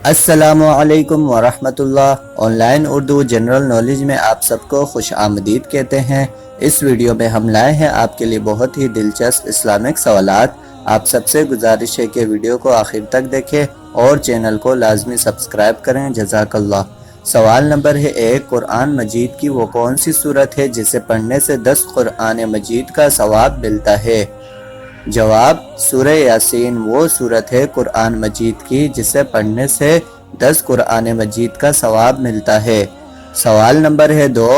السلام علیکم ورحمۃ اللہ۔ Online Urdu general knowledge میں آپ سب کو خوش آمدید کہتے ہیں۔ اس ویڈیو میں ہم لائے ہیں آپ کے لیے بہت ہی دلچسپ اسلامک سوالات۔ آپ سب سے گزارش ہے کہ ویڈیو کو آخر تک دیکھیں اور چینل کو لازمی سبسکرائب کریں، جزاک اللہ۔ سوال نمبر ہے 1، قرآن مجید کی وہ کون سی سورت ہے جسے پڑھنے سے 10 قرآن مجید کا ثواب ملتا ہے؟ جواب، سورہ یاسین وہ سورت ہے قرآن مجید کی جسے پڑھنے سے 10 قرآن مجید کا ثواب ملتا ہے۔ سوال نمبر ہے 2،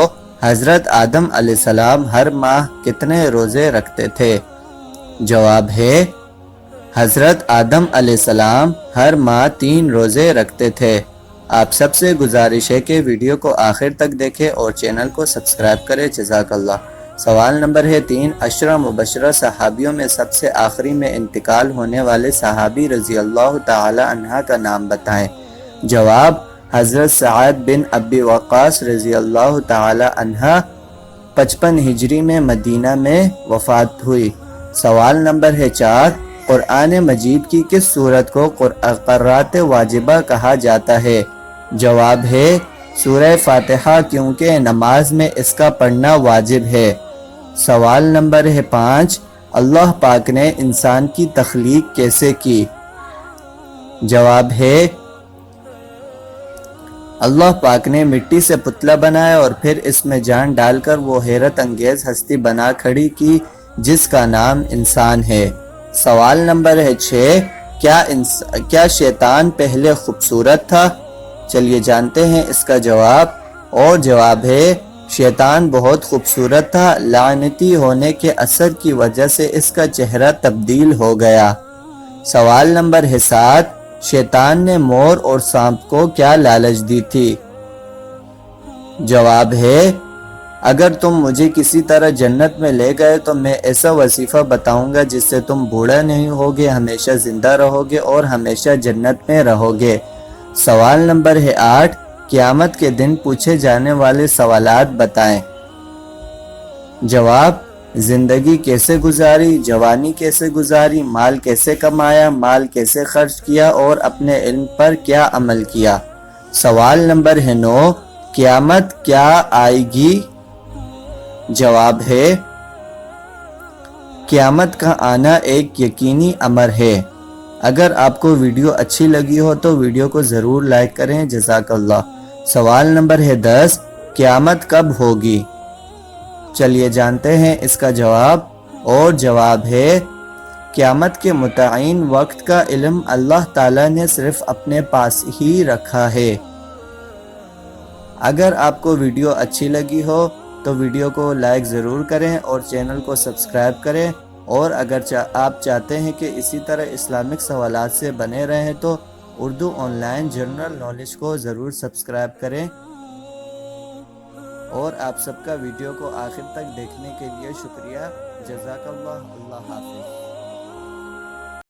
حضرت آدم علیہ السلام ہر ماہ کتنے روزے رکھتے تھے؟ جواب ہے، حضرت آدم علیہ السلام ہر ماہ 3 روزے رکھتے تھے۔ آپ سب سے گزارش ہے کہ ویڈیو کو آخر تک دیکھیں اور چینل کو سبسکرائب کریں، جزاک اللہ۔ سوال نمبر ہے 3، 10 مبشرہ صحابیوں میں سب سے آخری میں انتقال ہونے والے صحابی رضی اللہ تعالی عنہ کا نام بتائیں۔ جواب، حضرت سعد بن ابی وقاص رضی اللہ تعالی عنہ 55 ہجری میں مدینہ میں وفات ہوئی۔ سوال نمبر ہے 4، قرآن مجید کی کس سورت کو قرات واجبہ کہا جاتا ہے؟ جواب ہے، سورہ فاتحہ، کیونکہ نماز میں اس کا پڑھنا واجب ہے۔ سوال نمبر ہے 5، اللہ پاک نے انسان کی تخلیق کیسے کی؟ جواب ہے، اللہ پاک نے مٹی سے پتلا بنایا اور پھر اس میں جان ڈال کر وہ حیرت انگیز ہستی بنا کھڑی کی جس کا نام انسان ہے۔ سوال نمبر ہے 6، کیا شیطان پہلے خوبصورت تھا؟ چلیے جانتے ہیں اس کا جواب، اور جواب ہے، شیطان بہت خوبصورت تھا، لعنتی ہونے کے اثر کی وجہ سے اس کا چہرہ تبدیل ہو گیا۔ سوال نمبر ہے 7، شیطان نے مور اور سانپ کو کیا لالچ دی تھی؟ جواب ہے، اگر تم مجھے کسی طرح جنت میں لے گئے تو میں ایسا وظیفہ بتاؤں گا جس سے تم بوڑھا نہیں ہوگے، ہمیشہ زندہ رہو گے اور ہمیشہ جنت میں رہو گے۔ سوال نمبر ہے 8، قیامت کے دن پوچھے جانے والے سوالات بتائیں۔ جواب، زندگی کیسے گزاری، جوانی کیسے گزاری، مال کیسے کمایا، مال کیسے خرچ کیا اور اپنے علم پر کیا عمل کیا۔ سوال نمبر ہے 9، قیامت کیا آئے گی؟ جواب ہے، قیامت کا آنا ایک یقینی امر ہے۔ اگر آپ کو ویڈیو اچھی لگی ہو تو ویڈیو کو ضرور لائک کریں، جزاک اللہ۔ سوال نمبر ہے 10، قیامت کب ہوگی؟ چلیے جانتے ہیں اس کا جواب، اور جواب ہے، قیامت کے متعین وقت کا علم اللہ تعالیٰ نے صرف اپنے پاس ہی رکھا ہے۔ اگر آپ کو ویڈیو اچھی لگی ہو تو ویڈیو کو لائک ضرور کریں اور چینل کو سبسکرائب کریں، اور اگر آپ چاہتے ہیں کہ اسی طرح اسلامک سوالات سے بنے رہیں تو Urdu on line general knowledge کو ضرور سبسکرائب کریں۔ اور آپ سب کا ویڈیو کو آخر تک دیکھنے کے لیے شکریہ، جزاک اللہ۔ اللہ حافظ۔